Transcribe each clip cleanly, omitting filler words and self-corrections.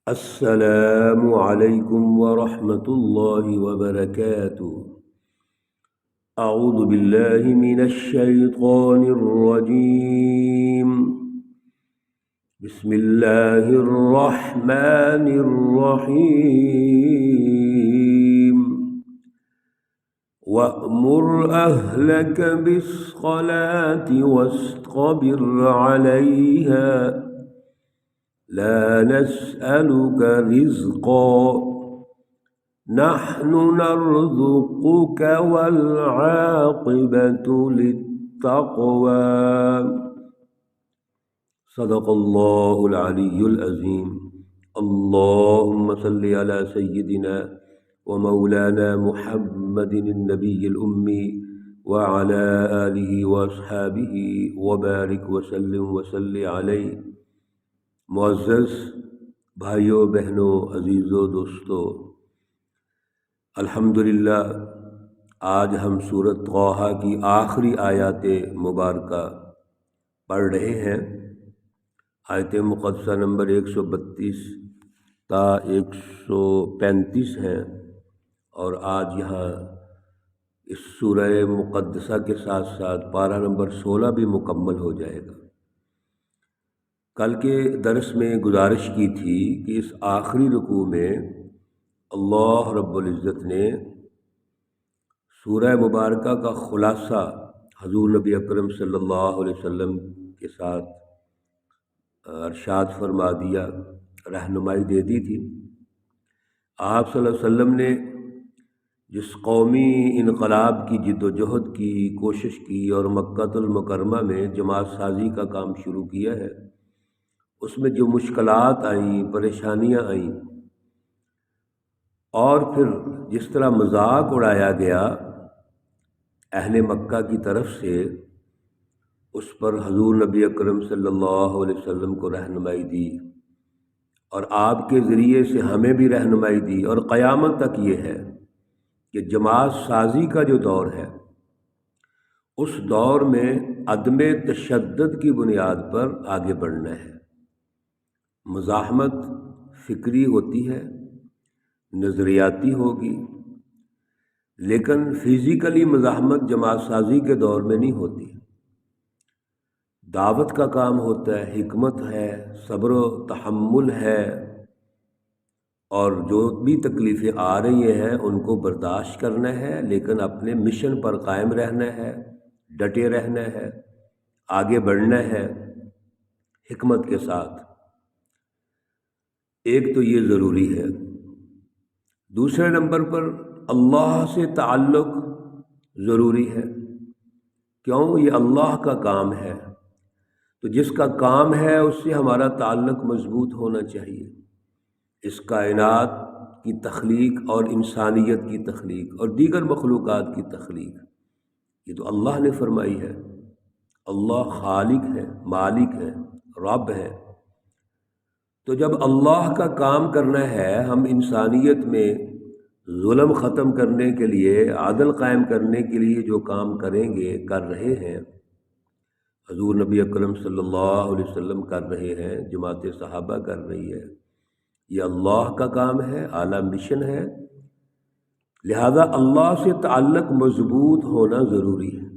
السلام علیکم ورحمۃ اللہ وبرکاتہ۔ اعوذ باللہ من الشیطان الرجیم، بسم اللہ الرحمن الرحیم۔ وَأْمُرْ أَهْلَكَ بِالصَّلَاةِ وَاصْطَبِرْ عَلَيْهَا لا نسألك رزقا نحن نرزقك والعاقبة للتقوى۔ صدق اللہ العلی العظیم۔ اللہم صل علی سیدنا ومولانا محمد النبی الأمی وعلى آلہ واصحابہ وبارک وسلم وصلی علیہ۔ معزز بھائیوں بہنوں، عزیزوں دوستوں، الحمدللہ آج ہم سورۃ طٰہٰ کی آخری آیات مبارکہ پڑھ رہے ہیں۔ آیت مقدسہ نمبر 132 تا 135 ہیں، اور آج یہاں اس سورہ مقدسہ کے ساتھ ساتھ پارہ نمبر 16 بھی مکمل ہو جائے گا۔ کل کے درس میں گزارش کی تھی کہ اس آخری رکوع میں اللہ رب العزت نے سورہ مبارکہ کا خلاصہ حضور نبی اکرم صلی اللہ علیہ وسلم کے ساتھ ارشاد فرما دیا، رہنمائی دے دی تھی۔ آپ صلی اللہ علیہ وسلم نے جس قومی انقلاب کی جد و جہد کی کوشش کی اور مکہ المکرمہ میں جماعت سازی کا کام شروع کیا ہے، اس میں جو مشکلات آئیں، پریشانیاں آئیں، اور پھر جس طرح مذاق اڑایا گیا اہل مکہ کی طرف سے، اس پر حضور نبی اکرم صلی اللہ علیہ وسلم کو رہنمائی دی، اور آپ کے ذریعے سے ہمیں بھی رہنمائی دی، اور قیامت تک یہ ہے کہ جماعت سازی کا جو دور ہے، اس دور میں عدم تشدد کی بنیاد پر آگے بڑھنا ہے۔ مزاحمت فکری ہوتی ہے، نظریاتی ہوگی، لیکن فزیکلی مزاحمت جماعت سازی کے دور میں نہیں ہوتی۔ دعوت کا کام ہوتا ہے، حکمت ہے، صبر و تحمل ہے، اور جو بھی تکلیفیں آ رہی ہیں ان کو برداشت کرنا ہے، لیکن اپنے مشن پر قائم رہنا ہے، ڈٹے رہنا ہے، آگے بڑھنا ہے حکمت کے ساتھ۔ ایک تو یہ ضروری ہے۔ دوسرے نمبر پر اللہ سے تعلق ضروری ہے۔ کیوں؟ یہ اللہ کا کام ہے، تو جس کا کام ہے اس سے ہمارا تعلق مضبوط ہونا چاہیے۔ اس کائنات کی تخلیق اور انسانیت کی تخلیق اور دیگر مخلوقات کی تخلیق یہ تو اللہ نے فرمائی ہے۔ اللہ خالق ہے، مالک ہے، رب ہے۔ تو جب اللہ کا کام کرنا ہے، ہم انسانیت میں ظلم ختم کرنے کے لیے، عدل قائم کرنے کے لیے جو کام کریں گے، کر رہے ہیں، حضور نبی اکرم صلی اللہ علیہ وسلم کر رہے ہیں، جماعت صحابہ کر رہی ہے، یہ اللہ کا کام ہے، اعلیٰ مشن ہے، لہذا اللہ سے تعلق مضبوط ہونا ضروری ہے۔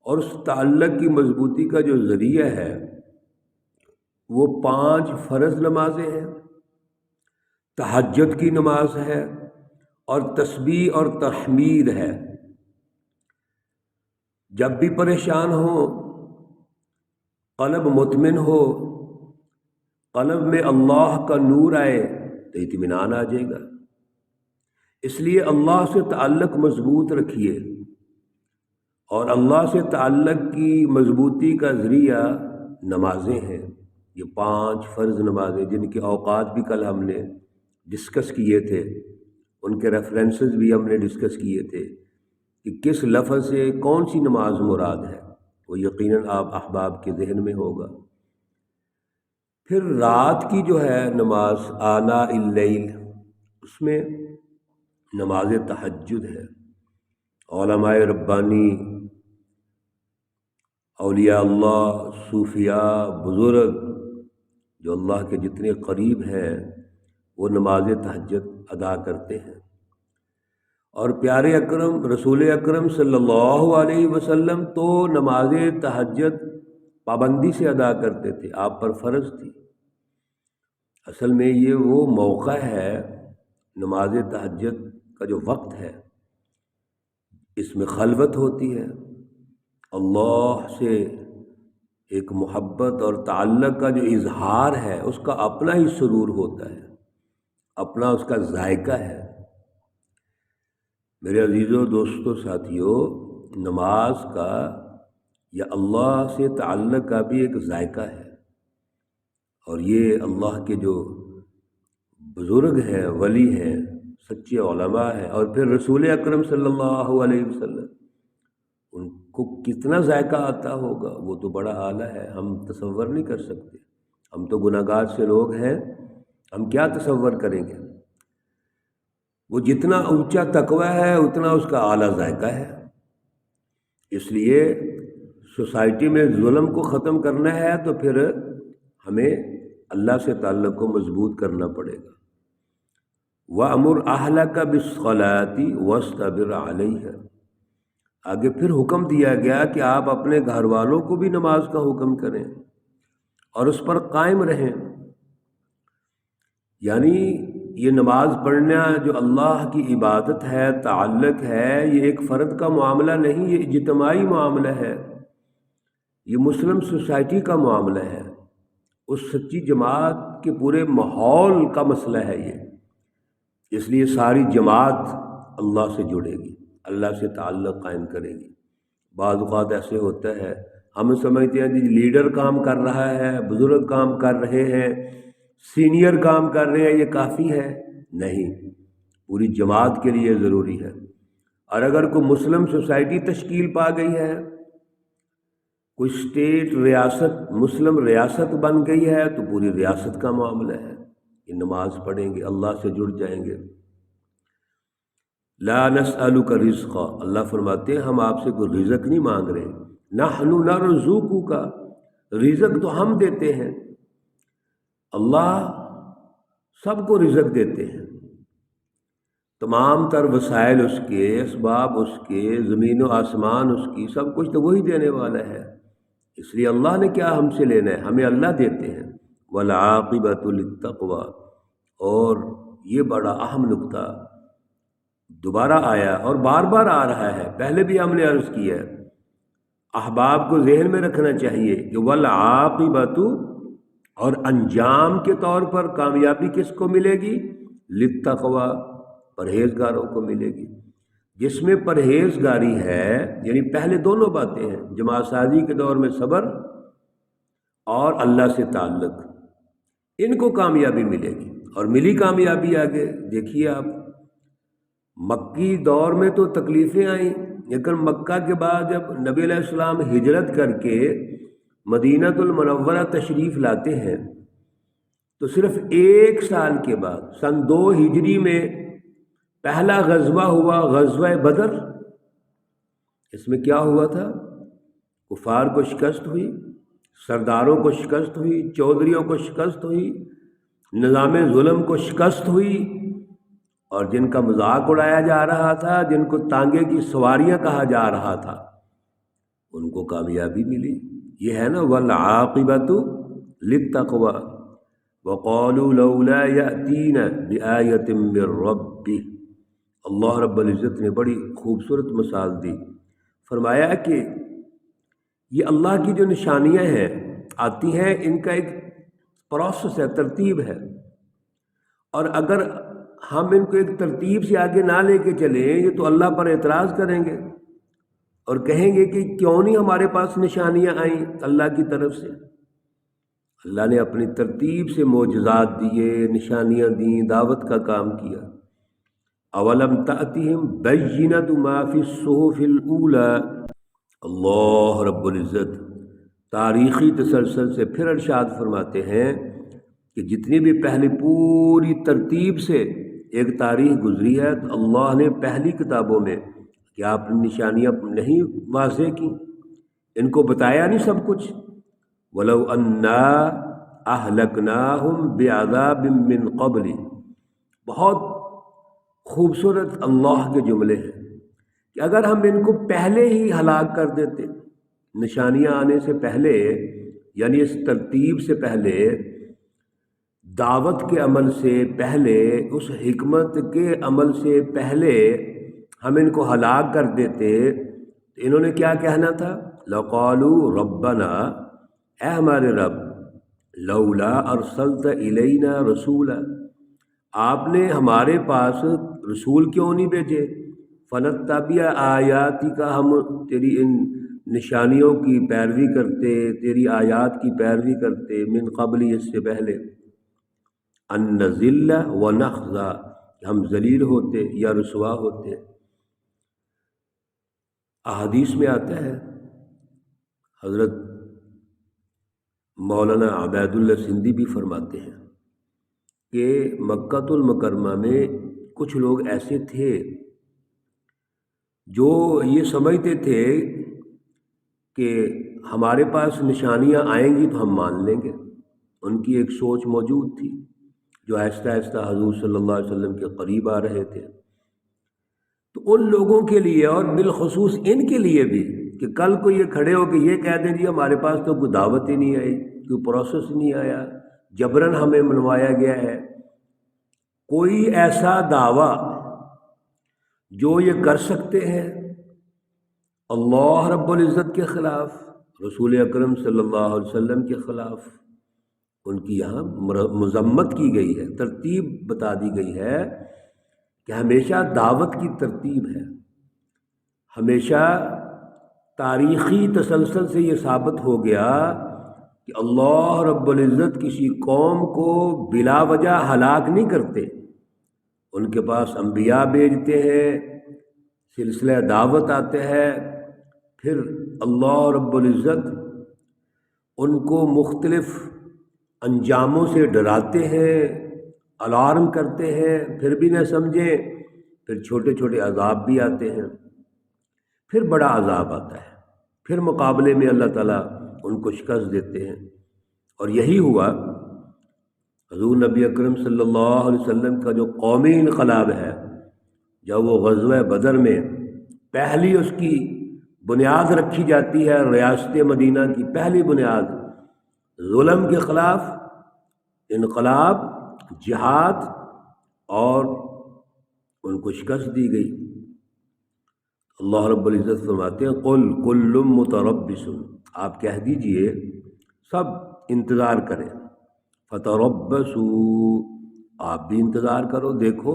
اور اس تعلق کی مضبوطی کا جو ذریعہ ہے وہ 5 فرض نمازیں ہیں، تہجد کی نماز ہے، اور تسبیح اور تحمید ہے۔ جب بھی پریشان ہو، قلب مطمئن ہو، قلب میں اللہ کا نور آئے تو اطمینان آ جائے گا۔ اس لیے اللہ سے تعلق مضبوط رکھیے، اور اللہ سے تعلق کی مضبوطی کا ذریعہ نمازیں ہیں۔ یہ 5 فرض نمازیں جن کے اوقات بھی کل ہم نے ڈسکس کیے تھے، ان کے ریفرنسز بھی ہم نے ڈسکس کیے تھے کہ کس لفظ سے کون سی نماز مراد ہے، وہ یقیناً آپ احباب کے ذہن میں ہوگا۔ پھر رات کی جو ہے نماز آناء اللیل، اس میں نماز تہجد ہے۔ علماء ربانی، اولیاء اللہ، صوفیاء، بزرگ جو اللہ کے جتنے قریب ہیں وہ نماز تہجد ادا کرتے ہیں۔ اور پیارے اکرم رسول اکرم صلی اللہ علیہ وسلم تو نماز تہجد پابندی سے ادا کرتے تھے، آپ پر فرض تھی۔ اصل میں یہ وہ موقع ہے، نماز تہجد کا جو وقت ہے، اس میں خلوت ہوتی ہے، اللہ سے ایک محبت اور تعلق کا جو اظہار ہے اس کا اپنا ہی سرور ہوتا ہے، اپنا اس کا ذائقہ ہے۔ میرے عزیزوں، دوستوں، ساتھیوں، نماز کا یا اللہ سے تعلق کا بھی ایک ذائقہ ہے، اور یہ اللہ کے جو بزرگ ہیں، ولی ہیں، سچے علماء ہیں، اور پھر رسول اکرم صلی اللہ علیہ وسلم، ان کو کتنا ذائقہ آتا ہوگا، وہ تو بڑا اعلیٰ ہے، ہم تصور نہیں کر سکتے۔ ہم تو گناہ گار سے لوگ ہیں، ہم کیا تصور کریں گے؟ وہ جتنا اونچا تقوی ہے اتنا اس کا اعلیٰ ذائقہ ہے۔ اس لیے سوسائٹی میں ظلم کو ختم کرنا ہے تو پھر ہمیں اللہ سے تعلق کو مضبوط کرنا پڑے گا۔ وَأْمُرْ أَهْلَكَ بِالصَّلَاةِ وَاصْطَبِرْ عَلَيْهَا، آگے پھر حکم دیا گیا کہ آپ اپنے گھر والوں کو بھی نماز کا حکم کریں اور اس پر قائم رہیں۔ یعنی یہ نماز پڑھنا جو اللہ کی عبادت ہے، تعلق ہے، یہ ایک فرد کا معاملہ نہیں، یہ اجتماعی معاملہ ہے، یہ مسلم سوسائٹی کا معاملہ ہے، اس سچی جماعت کے پورے ماحول کا مسئلہ ہے یہ۔ اس لیے ساری جماعت اللہ سے جڑے گی، اللہ سے تعلق قائم کرے گی۔ بعض اوقات ایسے ہوتا ہے، ہم سمجھتے ہیں جی لیڈر کام کر رہا ہے، بزرگ کام کر رہے ہیں، سینئر کام کر رہے ہیں، یہ کافی ہے؟ نہیں، پوری جماعت کے لیے ضروری ہے۔ اور اگر کوئی مسلم سوسائٹی تشکیل پا گئی ہے، کوئی اسٹیٹ، ریاست، مسلم ریاست بن گئی ہے، تو پوری ریاست کا معاملہ ہے کہ نماز پڑھیں گے، اللہ سے جڑ جائیں گے۔ لا نسألک رزقا، اللہ فرماتے ہیں ہم آپ سے کوئی رزق نہیں مانگ رہے، نحن نرزقک، رزق تو ہم دیتے ہیں، اللہ سب کو رزق دیتے ہیں، تمام تر وسائل اس کے، اسباب اس کے، زمین و آسمان اس کی، سب کچھ تو وہی دینے والا ہے، اس لیے اللہ نے کیا ہم سے لینا ہے، ہمیں اللہ دیتے ہیں۔ والعاقبۃ للتقوی، اور یہ بڑا اہم نقطہ دوبارہ آیا اور بار بار آ رہا ہے، پہلے بھی ہم نے عرض کیا ہے، احباب کو ذہن میں رکھنا چاہیے کہ والعاقبۃ، اور انجام کے طور پر کامیابی کس کو ملے گی؟ للتقوی، پرہیزگاروں کو ملے گی۔ جس میں پرہیزگاری ہے، یعنی پہلے دونوں باتیں ہیں، جماعت سازی کے دور میں صبر اور اللہ سے تعلق، ان کو کامیابی ملے گی۔ اور ملی کامیابی آگے دیکھیے آپ، مکی دور میں تو تکلیفیں آئیں، لیکن مکہ کے بعد جب نبی علیہ السلام ہجرت کر کے مدینہ المنورہ تشریف لاتے ہیں، تو صرف 1 سال کے بعد سن 2 ہجری میں پہلا غزوہ ہوا، غزوہ بدر۔ اس میں کیا ہوا تھا؟ کفار کو شکست ہوئی، سرداروں کو شکست ہوئی، چودھریوں کو شکست ہوئی، نظام ظلم کو شکست ہوئی، اور جن کا مذاق اڑایا جا رہا تھا، جن کو تانگے کی سواریاں کہا جا رہا تھا، ان کو کامیابی ملی۔ یہ ہے نا والعاقبۃ للتقوی، وقالوا لولا یأتینا بآیۃ من ربہ، اللہ رب العزت نے بڑی خوبصورت مثال دی، فرمایا کہ یہ اللہ کی جو نشانیاں ہیں آتی ہیں، ان کا ایک پروسیس ہے، ترتیب ہے، اور اگر ہم ان کو ایک ترتیب سے آگے نہ لے کے چلیں، یہ تو اللہ پر اعتراض کریں گے اور کہیں گے کہ کیوں نہیں ہمارے پاس نشانیاں آئیں اللہ کی طرف سے۔ اللہ نے اپنی ترتیب سے معجزات دیے، نشانیاں دیں، دعوت کا کام کیا۔ اولم تأتہم بینۃ ما فی الصحف الاولی، اللہ رب العزت تاریخی تسلسل سے پھر ارشاد فرماتے ہیں کہ جتنی بھی پہلی پوری ترتیب سے ایک تاریخ گزری ہے، تو اللہ نے پہلی کتابوں میں کیا اپنی نشانیاں نہیں واضح کی، ان کو بتایا نہیں سب کچھ؟ وَلَوْ أَنَّا اہلکناہم بعذاب من قبل، بہت خوبصورت اللہ کے جملے ہیں کہ اگر ہم ان کو پہلے ہی ہلاک کر دیتے، نشانیاں آنے سے پہلے، یعنی اس ترتیب سے پہلے، دعوت کے عمل سے پہلے، اس حکمت کے عمل سے پہلے ہم ان کو ہلاک کر دیتے، تو انہوں نے کیا کہنا تھا؟ لقالوا ربنا، اے ہمارے رب، لولا ارسلت الینا رسولا، آپ نے ہمارے پاس رسول کیوں نہیں بھیجے؟ فنتبع آیاتی کا، ہم تیری ان نشانیوں کی پیروی کرتے، تیری آیات کی پیروی کرتے، من قبل، اس سے پہلے، ان نذل و نخزا، ہم ذلیل ہوتے یا رسوا ہوتے۔ احادیث میں آتا ہے، حضرت مولانا عبید اللہ سندھی بھی فرماتے ہیں کہ مکۃ المکرمہ میں کچھ لوگ ایسے تھے جو یہ سمجھتے تھے کہ ہمارے پاس نشانیاں آئیں گی تو ہم مان لیں گے۔ ان کی ایک سوچ موجود تھی، جو آہستہ آہستہ حضور صلی اللہ علیہ وسلم کے قریب آ رہے تھے۔ تو ان لوگوں کے لیے، اور بالخصوص ان کے لیے بھی، کہ کل کو یہ کھڑے ہو کے یہ کہہ دیں جی ہمارے پاس تو کوئی دعوت ہی نہیں آئی، کوئی پروسیس نہیں آیا، جبراً ہمیں منوایا گیا ہے۔ کوئی ایسا دعویٰ جو یہ کر سکتے ہیں اللہ رب العزت کے خلاف، رسول اکرم صلی اللہ علیہ وسلم کے خلاف، ان کی یہاں مذمت کی گئی ہے، ترتیب بتا دی گئی ہے کہ ہمیشہ دعوت کی ترتیب ہے۔ ہمیشہ تاریخی تسلسل سے یہ ثابت ہو گیا کہ اللہ رب العزت کسی قوم کو بلا وجہ ہلاک نہیں کرتے، ان کے پاس انبیاء بھیجتے ہیں، سلسلہ دعوت آتے ہیں، پھر اللہ رب العزت ان کو مختلف انجاموں سے ڈراتے ہیں، الارم کرتے ہیں، پھر بھی نہ سمجھیں، پھر چھوٹے چھوٹے عذاب بھی آتے ہیں، پھر بڑا عذاب آتا ہے، پھر مقابلے میں اللہ تعالیٰ ان کو شکست دیتے ہیں۔ اور یہی ہوا حضور نبی اکرم صلی اللہ علیہ وسلم کا جو قومی انقلاب ہے، جب وہ غزوہ بدر میں پہلی اس کی بنیاد رکھی جاتی ہے، ریاست مدینہ کی پہلی بنیاد، ظلم کے خلاف انقلاب، جہاد، اور ان کو شکست دی گئی۔ اللہ رب العزت فرماتے ہیں قل کل متربص، آپ کہہ دیجئے سب انتظار کریں، فتربصوا، آپ بھی انتظار کرو، دیکھو،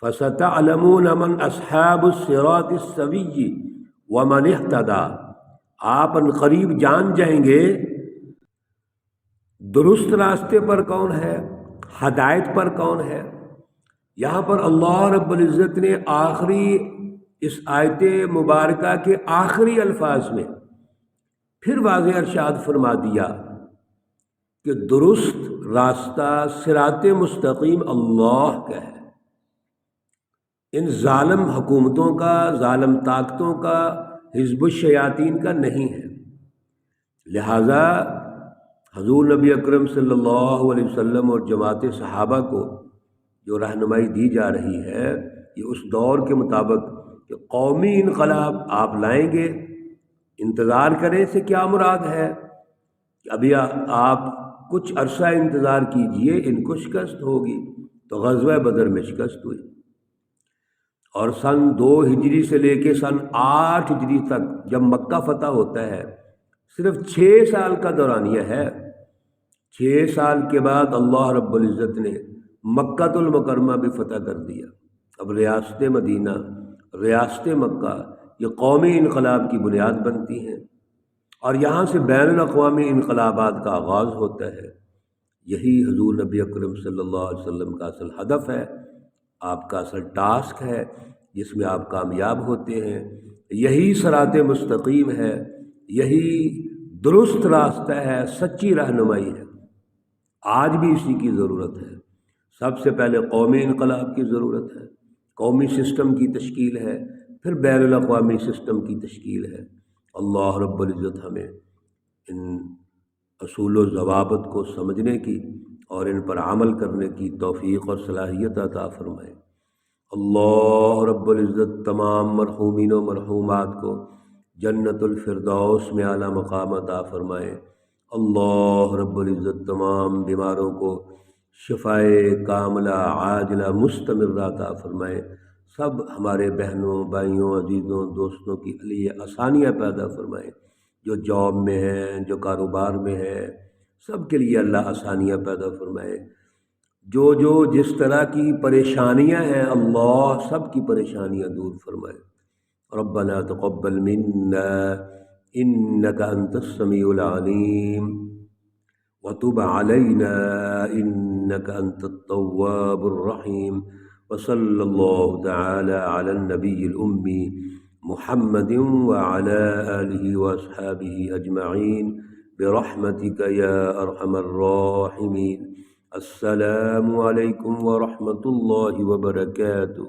فستعلمون من اصحاب الصراط السوی ومن اہتدی، آپ ان قریب جان جائیں گے درست راستے پر کون ہے، ہدایت پر کون ہے۔ یہاں پر اللہ رب العزت نے آخری، اس آیت مبارکہ کے آخری الفاظ میں پھر واضح ارشاد فرما دیا کہ درست راستہ صراط مستقیم اللہ کا ہے، ان ظالم حکومتوں کا، ظالم طاقتوں کا، حزب الشیاطین کا نہیں ہے۔ لہٰذا حضور نبی اکرم صلی اللہ علیہ وسلم اور جماعت صحابہ کو جو رہنمائی دی جا رہی ہے، یہ اس دور کے مطابق کہ قومی انقلاب آپ لائیں گے، انتظار کریں سے کیا مراد ہے کہ ابھی آپ کچھ عرصہ انتظار کیجئے، ان کو شکست ہوگی۔ تو غزوہ بدر میں شکست ہوئی، اور سن 2 ہجری سے لے کے سن 8 ہجری تک جب مکہ فتح ہوتا ہے، صرف 6 سال کا دورانیہ ہے۔ 6 سال کے بعد اللہ رب العزت نے مکہ المکرمہ بھی فتح کر دیا۔ اب ریاست مدینہ، ریاست مکہ، یہ قومی انقلاب کی بنیاد بنتی ہیں، اور یہاں سے بین الاقوامی انقلابات کا آغاز ہوتا ہے۔ یہی حضور نبی اکرم صلی اللہ علیہ وسلم کا اصل ہدف ہے، آپ کا اصل ٹاسک ہے، جس میں آپ کامیاب ہوتے ہیں۔ یہی صراط مستقیم ہے، یہی درست راستہ ہے، سچی رہنمائی ہے۔ آج بھی اسی کی ضرورت ہے۔ سب سے پہلے قومی انقلاب کی ضرورت ہے، قومی سسٹم کی تشکیل ہے، پھر بین الاقوامی سسٹم کی تشکیل ہے۔ اللہ رب العزت ہمیں ان اصول و ضوابط کو سمجھنے کی اور ان پر عمل کرنے کی توفیق اور صلاحیت عطا فرمائے۔ اللہ رب العزت تمام مرحومین و مرحومات کو جنت الفردوس میں اعلیٰ مقام عطا فرمائے۔ اللہ رب العزت تمام بیماروں کو شفائے کاملہ عاجلہ مستمرہ عطا فرمائے۔ سب ہمارے بہنوں بھائیوں عزیزوں دوستوں کی لیے آسانیاں پیدا فرمائے، جو جاب میں ہیں جو کاروبار میں ہیں سب کے لیے اللہ آسانیاں پیدا فرمائے۔ جو جس طرح کی پریشانیاں ہیں اللہ سب کی پریشانیاں دور فرمائے۔ ربنا تقبل منا انك انت السميع العليم وتب علينا انك انت التواب الرحيم، وصلى الله تعالى على النبي الأمي محمد وعلى آله وأصحابه أجمعين برحمتك يا أرحم الراحمين۔ السلام عليكم ورحمة الله وبركاته۔